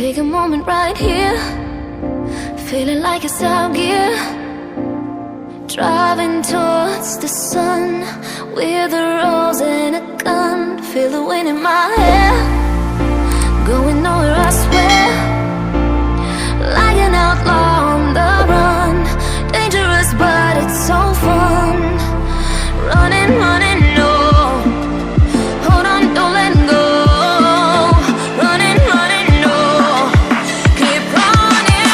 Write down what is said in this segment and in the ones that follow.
Take a moment right here, feeling like it's out gear. Driving towards the sun with a rose and a gun. Feel the wind in my hair, going nowhere I swear. Like an outlaw on the run, dangerous but it's so fun. Running, running, no, hold on, don't let go. Running, running, no, keep running.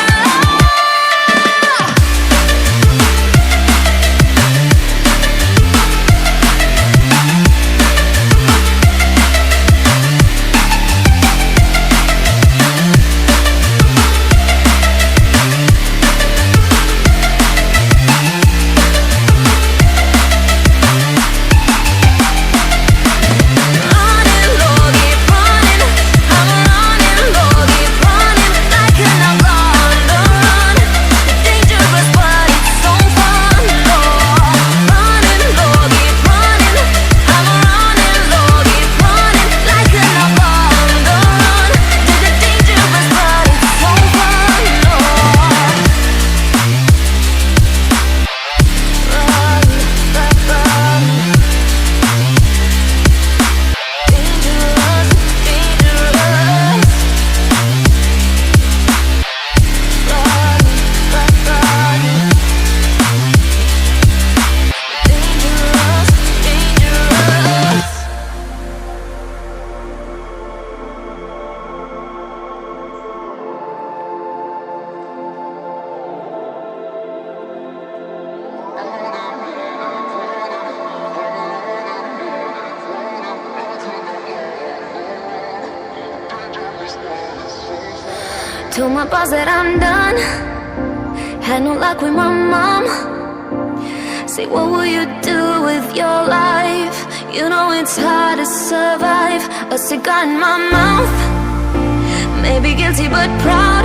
Told my boss that I'm done. Had no luck with my mom. Say, what will you do with your life? You know it's hard to survive. A cigar in my mouth, maybe guilty but proud.